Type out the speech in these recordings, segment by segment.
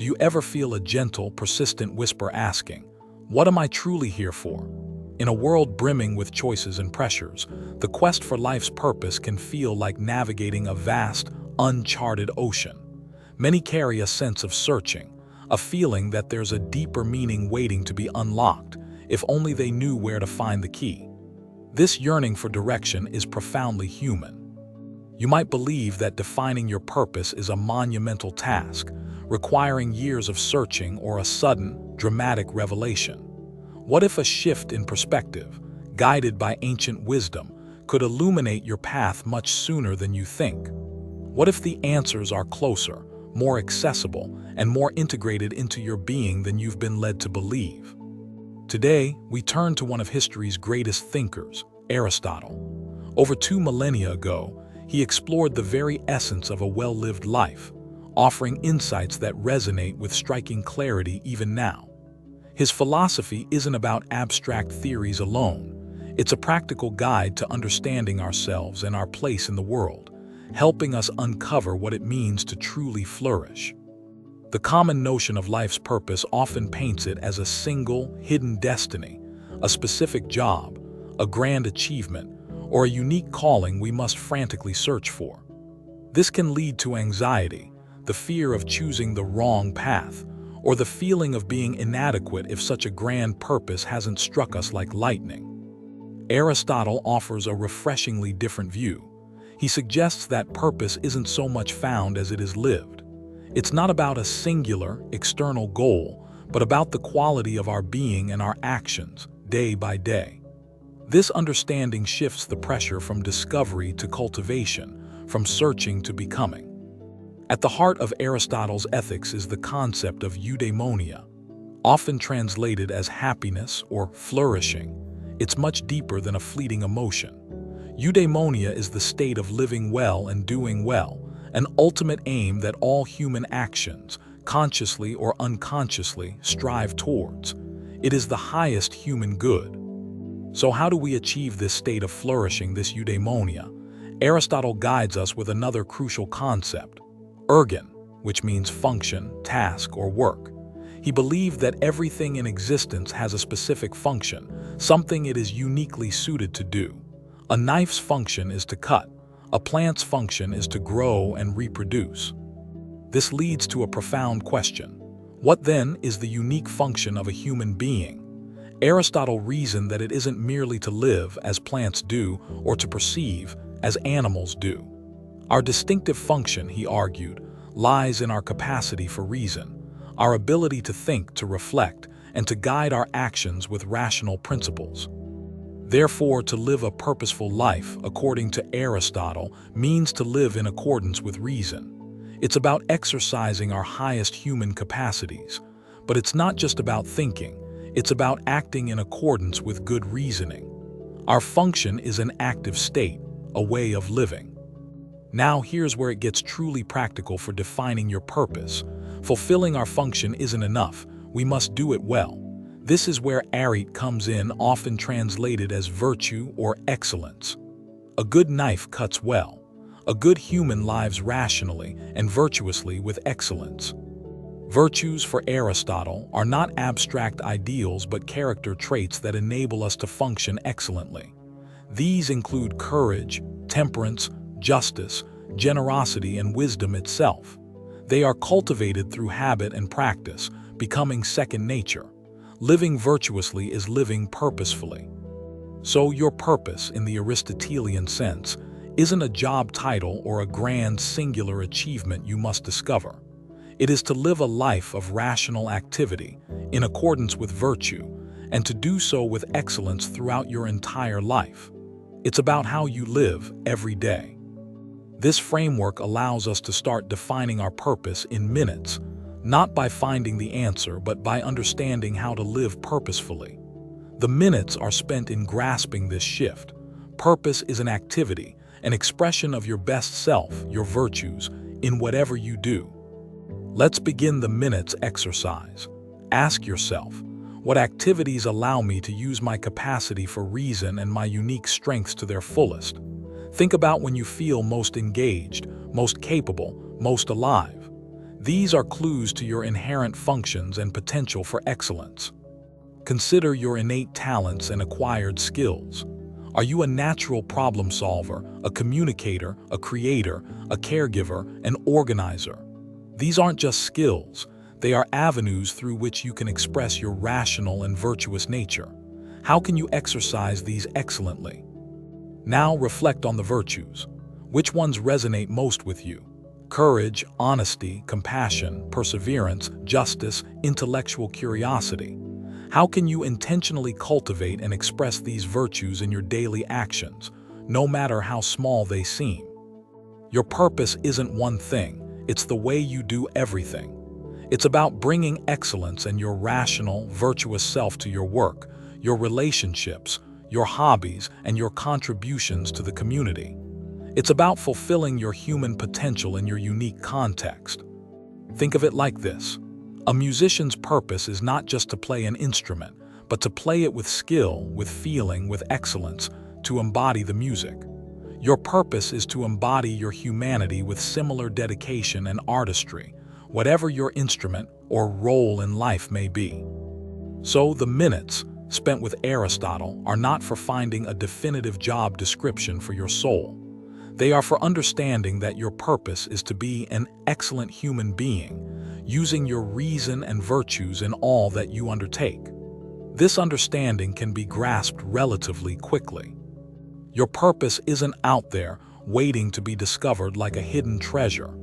you ever feel a gentle, persistent whisper asking, "What am I truly here for?" In a world brimming with choices and pressures, the quest for life's purpose can feel like navigating a vast, uncharted ocean. Many carry a sense of searching, a feeling that there's a deeper meaning waiting to be unlocked, if only they knew where to find the key. This yearning for direction is profoundly human. You might believe that defining your purpose is a monumental task, requiring years of searching or a sudden, dramatic revelation. What if a shift in perspective, guided by ancient wisdom, could illuminate your path much sooner than you think? What if the answers are closer, more accessible, and more integrated into your being than you've been led to believe? Today, we turn to one of history's greatest thinkers, Aristotle. Over 2 millennia ago, he explored the very essence of a well-lived life, offering insights that resonate with striking clarity even now. His philosophy isn't about abstract theories alone. It's a practical guide to understanding ourselves and our place in the world, helping us uncover what it means to truly flourish. The common notion of life's purpose often paints it as a single, hidden destiny, a specific job, a grand achievement, or a unique calling we must frantically search for. This can lead to anxiety, the fear of choosing the wrong path, or the feeling of being inadequate if such a grand purpose hasn't struck us like lightning. Aristotle offers a refreshingly different view. He suggests that purpose isn't so much found as it is lived. It's not about a singular, external goal, but about the quality of our being and our actions, day by day. This understanding shifts the pressure from discovery to cultivation, from searching to becoming. At the heart of Aristotle's ethics is the concept of eudaimonia, often translated as happiness or flourishing. It's much deeper than a fleeting emotion. Eudaimonia is the state of living well and doing well, an ultimate aim that all human actions, consciously or unconsciously, strive towards. It is the highest human good. So how do we achieve this state of flourishing, this eudaimonia? Aristotle guides us with another crucial concept, ergon, which means function, task, or work. He believed that everything in existence has a specific function, something it is uniquely suited to do. A knife's function is to cut. A plant's function is to grow and reproduce. This leads to a profound question. What then is the unique function of a human being? Aristotle reasoned that it isn't merely to live as plants do or to perceive as animals do. Our distinctive function, he argued, lies in our capacity for reason, our ability to think, to reflect, and to guide our actions with rational principles. Therefore, to live a purposeful life, according to Aristotle, means to live in accordance with reason. It's about exercising our highest human capacities. But it's not just about thinking. It's about acting in accordance with good reasoning. Our function is an active state, a way of living. Now here's where it gets truly practical for defining your purpose. Fulfilling our function isn't enough. We must do it well. This is where arete comes in, often translated as virtue or excellence. A good knife cuts well. A good human lives rationally and virtuously with excellence. Virtues for Aristotle are not abstract ideals but character traits that enable us to function excellently. These include courage, temperance, justice, generosity, and wisdom itself. They are cultivated through habit and practice, becoming second nature. Living virtuously is living purposefully. So your purpose, in the Aristotelian sense, isn't a job title or a grand singular achievement you must discover. It is to live a life of rational activity, in accordance with virtue, and to do so with excellence throughout your entire life. It's about how you live every day. This framework allows us to start defining our purpose in minutes, not by finding the answer, but by understanding how to live purposefully. The minutes are spent in grasping this shift. Purpose is an activity, an expression of your best self, your virtues, in whatever you do. Let's begin the minutes exercise. Ask yourself, what activities allow me to use my capacity for reason and my unique strengths to their fullest? Think about when you feel most engaged, most capable, most alive. These are clues to your inherent functions and potential for excellence. Consider your innate talents and acquired skills. Are you a natural problem solver, a communicator, a creator, a caregiver, an organizer? These aren't just skills, they are avenues through which you can express your rational and virtuous nature. How can you exercise these excellently? Now reflect on the virtues. Which ones resonate most with you? Courage, honesty, compassion, perseverance, justice, intellectual curiosity. How can you intentionally cultivate and express these virtues in your daily actions, no matter how small they seem? Your purpose isn't one thing, it's the way you do everything. It's about bringing excellence and your rational, virtuous self to your work, your relationships, your hobbies, and your contributions to the community. It's about fulfilling your human potential in your unique context. Think of it like this. A musician's purpose is not just to play an instrument, but to play it with skill, with feeling, with excellence, to embody the music. Your purpose is to embody your humanity with similar dedication and artistry, whatever your instrument or role in life may be. So the minutes spent with Aristotle are not for finding a definitive job description for your soul. They are for understanding that your purpose is to be an excellent human being, using your reason and virtues in all that you undertake. This understanding can be grasped relatively quickly. Your purpose isn't out there waiting to be discovered like a hidden treasure.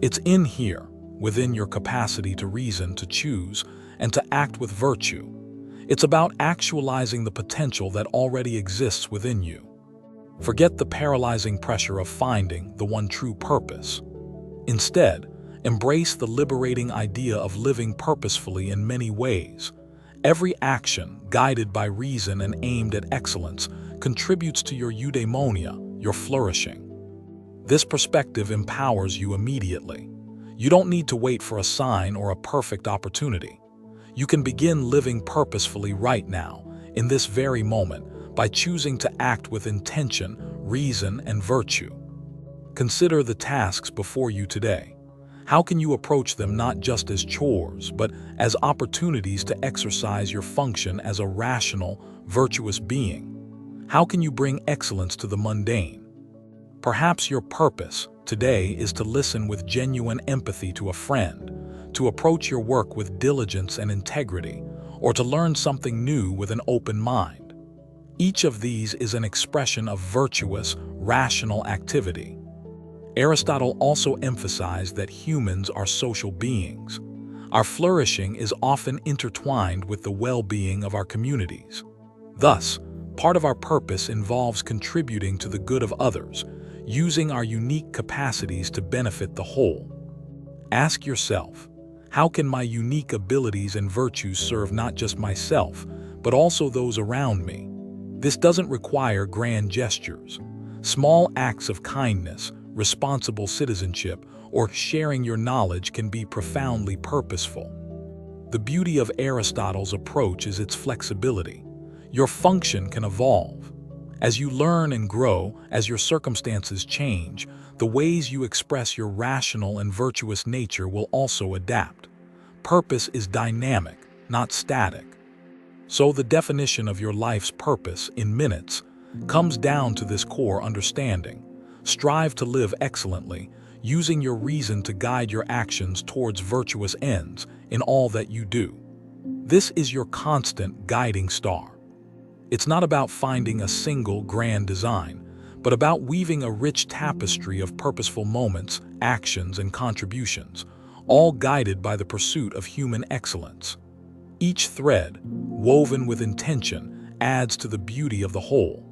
It's in here, within your capacity to reason, to choose, and to act with virtue. It's about actualizing the potential that already exists within you. Forget the paralyzing pressure of finding the one true purpose. Instead, embrace the liberating idea of living purposefully in many ways. Every action, guided by reason and aimed at excellence, contributes to your eudaimonia, your flourishing. This perspective empowers you immediately. You don't need to wait for a sign or a perfect opportunity. You can begin living purposefully right now, in this very moment, by choosing to act with intention, reason, and virtue. Consider the tasks before you today. How can you approach them not just as chores, but as opportunities to exercise your function as a rational, virtuous being? How can you bring excellence to the mundane? Perhaps your purpose today is to listen with genuine empathy to a friend, to approach your work with diligence and integrity, or to learn something new with an open mind. Each of these is an expression of virtuous, rational activity. Aristotle also emphasized that humans are social beings. Our flourishing is often intertwined with the well-being of our communities. Thus, part of our purpose involves contributing to the good of others, using our unique capacities to benefit the whole. Ask yourself, how can my unique abilities and virtues serve not just myself, but also those around me? This doesn't require grand gestures. Small acts of kindness, responsible citizenship, or sharing your knowledge can be profoundly purposeful. The beauty of Aristotle's approach is its flexibility. Your function can evolve. As you learn and grow, as your circumstances change, the ways you express your rational and virtuous nature will also adapt. Purpose is dynamic, not static. So the definition of your life's purpose in minutes comes down to this core understanding. Strive to live excellently, using your reason to guide your actions towards virtuous ends in all that you do. This is your constant guiding star. It's not about finding a single grand design, but about weaving a rich tapestry of purposeful moments, actions, and contributions, all guided by the pursuit of human excellence. Each thread, woven with intention, adds to the beauty of the whole.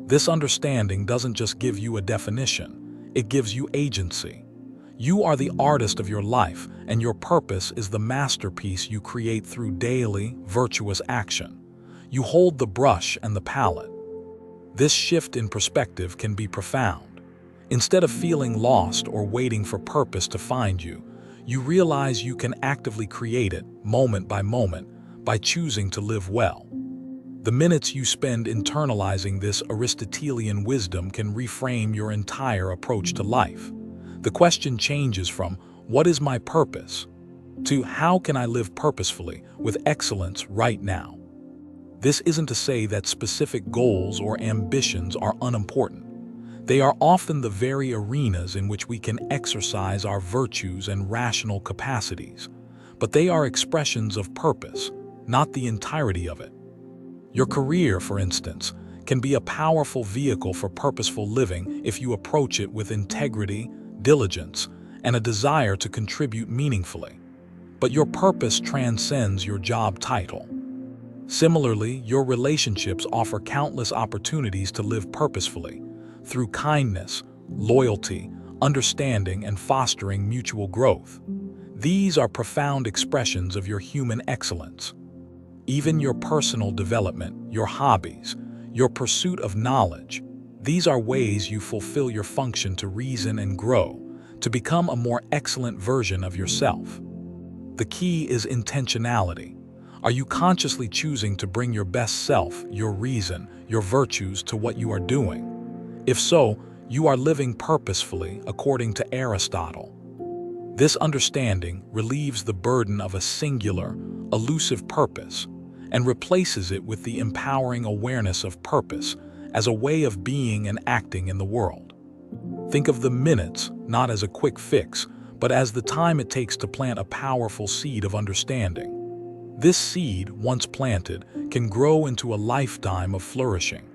This understanding doesn't just give you a definition, it gives you agency. You are the artist of your life, and your purpose is the masterpiece you create through daily, virtuous action. You hold the brush and the palette. This shift in perspective can be profound. Instead of feeling lost or waiting for purpose to find you, you realize you can actively create it, moment by moment, by choosing to live well. The minutes you spend internalizing this Aristotelian wisdom can reframe your entire approach to life. The question changes from, what is my purpose, to how can I live purposefully with excellence right now. This isn't to say that specific goals or ambitions are unimportant. They are often the very arenas in which we can exercise our virtues and rational capacities, but they are expressions of purpose, not the entirety of it. Your career, for instance, can be a powerful vehicle for purposeful living if you approach it with integrity, diligence, and a desire to contribute meaningfully. But your purpose transcends your job title. Similarly, your relationships offer countless opportunities to live purposefully through kindness, loyalty, understanding, and fostering mutual growth. These are profound expressions of your human excellence. Even your personal development, your hobbies, your pursuit of knowledge, these are ways you fulfill your function to reason and grow, to become a more excellent version of yourself. The key is intentionality. Are you consciously choosing to bring your best self, your reason, your virtues to what you are doing? If so, you are living purposefully according to Aristotle. This understanding relieves the burden of a singular, elusive purpose and replaces it with the empowering awareness of purpose as a way of being and acting in the world. Think of the minutes not as a quick fix, but as the time it takes to plant a powerful seed of understanding. This seed, once planted, can grow into a lifetime of flourishing.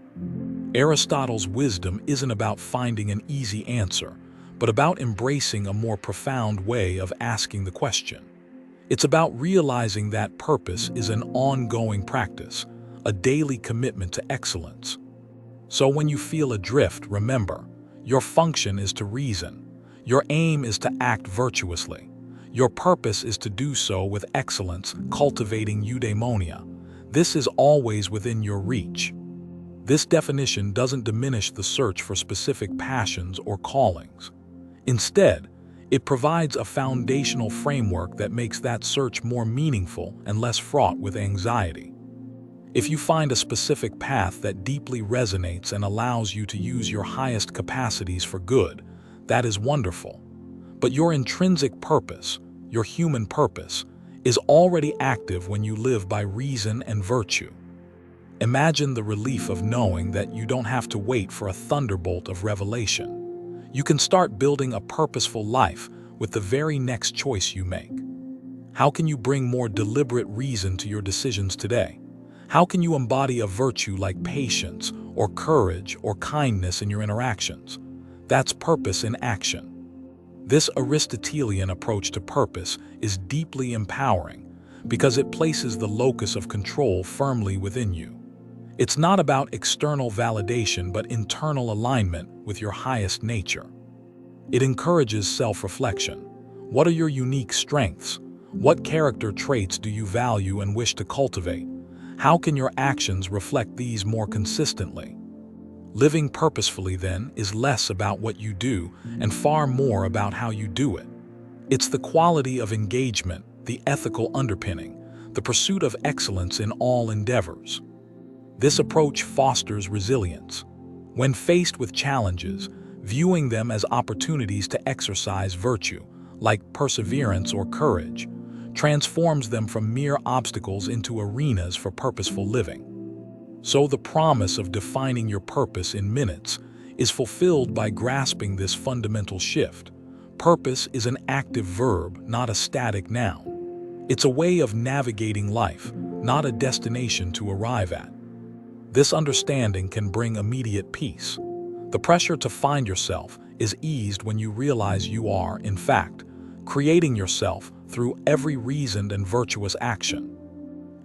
Aristotle's wisdom isn't about finding an easy answer, but about embracing a more profound way of asking the question. It's about realizing that purpose is an ongoing practice, a daily commitment to excellence. So when you feel adrift, remember, your function is to reason. Your aim is to act virtuously. Your purpose is to do so with excellence, cultivating eudaimonia. This is always within your reach. This definition doesn't diminish the search for specific passions or callings. Instead, it provides a foundational framework that makes that search more meaningful and less fraught with anxiety. If you find a specific path that deeply resonates and allows you to use your highest capacities for good, that is wonderful. But your intrinsic purpose, your human purpose, is already active when you live by reason and virtue. Imagine the relief of knowing that you don't have to wait for a thunderbolt of revelation. You can start building a purposeful life with the very next choice you make. How can you bring more deliberate reason to your decisions today? How can you embody a virtue like patience or courage or kindness in your interactions? That's purpose in action. This Aristotelian approach to purpose is deeply empowering because it places the locus of control firmly within you. It's not about external validation but internal alignment with your highest nature. It encourages self-reflection. What are your unique strengths? What character traits do you value and wish to cultivate? How can your actions reflect these more consistently? Living purposefully, then, is less about what you do and far more about how you do it. It's the quality of engagement, the ethical underpinning, the pursuit of excellence in all endeavors. This approach fosters resilience. When faced with challenges, viewing them as opportunities to exercise virtue, like perseverance or courage, transforms them from mere obstacles into arenas for purposeful living. So the promise of defining your purpose in minutes is fulfilled by grasping this fundamental shift. Purpose is an active verb, not a static noun. It's a way of navigating life, not a destination to arrive at. This understanding can bring immediate peace. The pressure to find yourself is eased when you realize you are, in fact, creating yourself through every reasoned and virtuous action.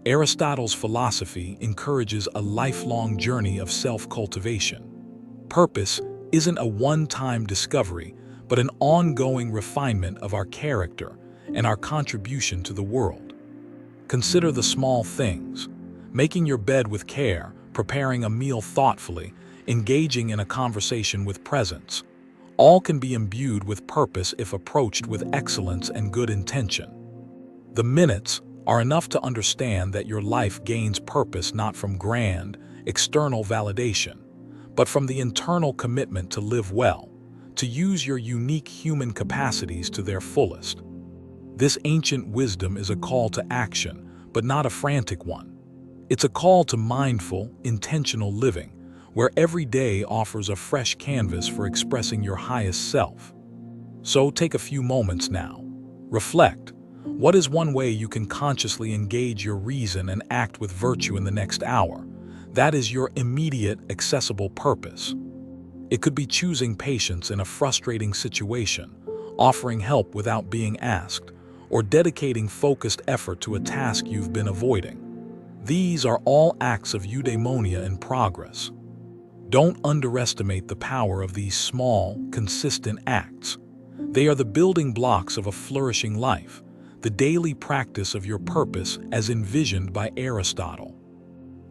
Aristotle's philosophy encourages a lifelong journey of self-cultivation. Purpose isn't a one-time discovery, but an ongoing refinement of our character and our contribution to the world. Consider the small things: making your bed with care, preparing a meal thoughtfully, engaging in a conversation with presence. All can be imbued with purpose if approached with excellence and good intention. The minutes are enough to understand that your life gains purpose not from grand, external validation, but from the internal commitment to live well, to use your unique human capacities to their fullest. This ancient wisdom is a call to action, but not a frantic one. It's a call to mindful, intentional living, where every day offers a fresh canvas for expressing your highest self. So take a few moments now. Reflect. What is one way you can consciously engage your reason and act with virtue in the next hour? That is your immediate, accessible purpose. It could be choosing patience in a frustrating situation, offering help without being asked, or dedicating focused effort to a task you've been avoiding. These are all acts of eudaimonia in progress. Don't underestimate the power of these small, consistent acts. They are the building blocks of a flourishing life, the daily practice of your purpose as envisioned by Aristotle.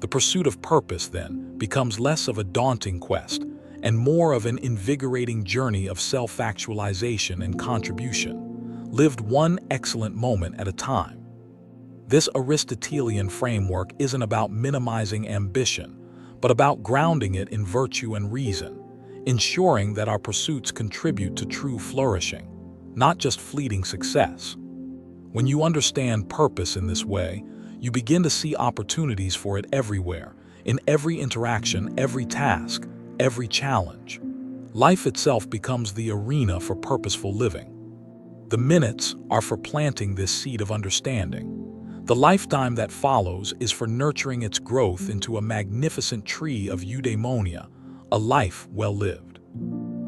The pursuit of purpose, then, becomes less of a daunting quest and more of an invigorating journey of self-actualization and contribution, lived one excellent moment at a time. This Aristotelian framework isn't about minimizing ambition, but about grounding it in virtue and reason, ensuring that our pursuits contribute to true flourishing, not just fleeting success. When you understand purpose in this way, you begin to see opportunities for it everywhere, in every interaction, every task, every challenge. Life itself becomes the arena for purposeful living. The minutes are for planting this seed of understanding. The lifetime that follows is for nurturing its growth into a magnificent tree of eudaimonia, a life well lived.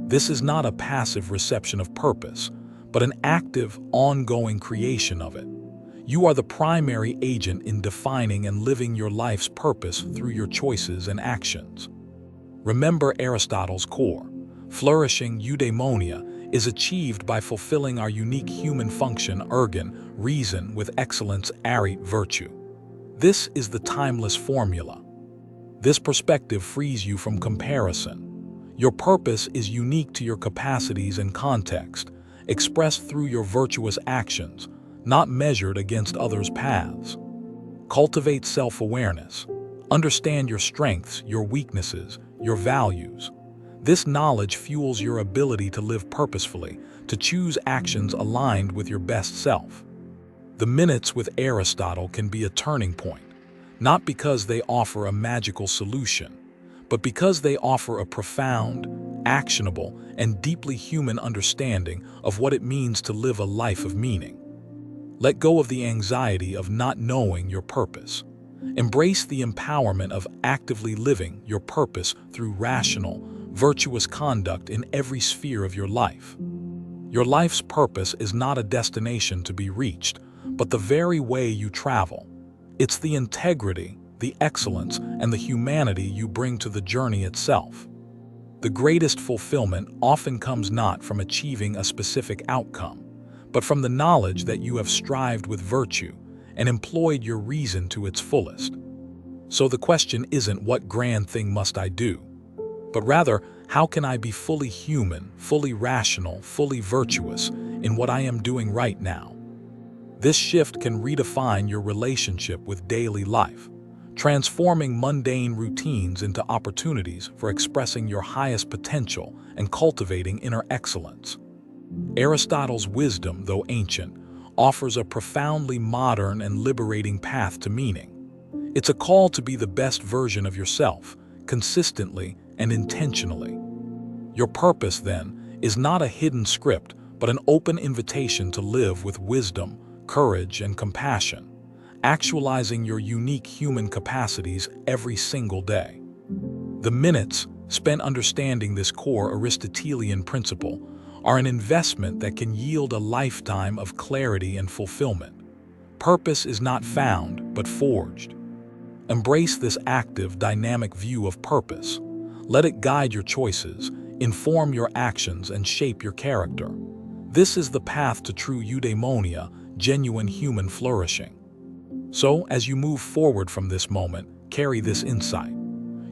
This is not a passive reception of purpose, but an active, ongoing creation of it. You are the primary agent in defining and living your life's purpose through your choices and actions. Remember Aristotle's core. Flourishing eudaimonia is achieved by fulfilling our unique human function, ergon, reason, with excellence, ari, virtue. This is the timeless formula. This perspective frees you from comparison. Your purpose is unique to your capacities and context, expressed through your virtuous actions, not measured against others' paths. Cultivate self-awareness. Understand your strengths, your weaknesses, your values. This knowledge fuels your ability to live purposefully, to choose actions aligned with your best self. The minutes with Aristotle can be a turning point, not because they offer a magical solution, but because they offer a profound, actionable, and deeply human understanding of what it means to live a life of meaning. Let go of the anxiety of not knowing your purpose. Embrace the empowerment of actively living your purpose through rational, virtuous conduct in every sphere of your life. Your life's purpose is not a destination to be reached, but the very way you travel. It's the integrity, the excellence, and the humanity you bring to the journey itself. The greatest fulfillment often comes not from achieving a specific outcome, but from the knowledge that you have strived with virtue and employed your reason to its fullest. So the question isn't what grand thing must I do, but rather, how can I be fully human, fully rational, fully virtuous in what I am doing right now? This shift can redefine your relationship with daily life, transforming mundane routines into opportunities for expressing your highest potential and cultivating inner excellence. Aristotle's wisdom, though ancient, offers a profoundly modern and liberating path to meaning. It's a call to be the best version of yourself, consistently and intentionally. Your purpose, then, is not a hidden script, but an open invitation to live with wisdom, courage, and compassion, actualizing your unique human capacities every single day. The minutes spent understanding this core Aristotelian principle are an investment that can yield a lifetime of clarity and fulfillment. Purpose is not found, but forged. Embrace this active, dynamic view of purpose. Let it guide your choices, inform your actions, and shape your character. This is the path to true eudaimonia, genuine human flourishing. So, as you move forward from this moment, carry this insight.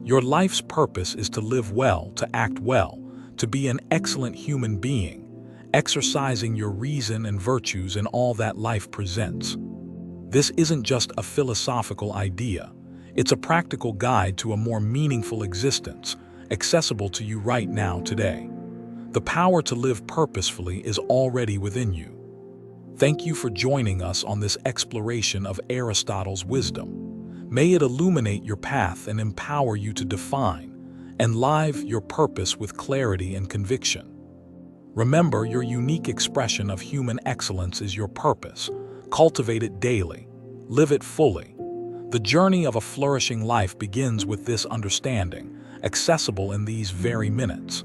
Your life's purpose is to live well, to act well, to be an excellent human being, exercising your reason and virtues in all that life presents. This isn't just a philosophical idea. It's a practical guide to a more meaningful existence, accessible to you right now, today. The power to live purposefully is already within you. Thank you for joining us on this exploration of Aristotle's wisdom. May it illuminate your path and empower you to define and live your purpose with clarity and conviction. Remember, your unique expression of human excellence is your purpose. Cultivate it daily. Live it fully. The journey of a flourishing life begins with this understanding, accessible in these very minutes.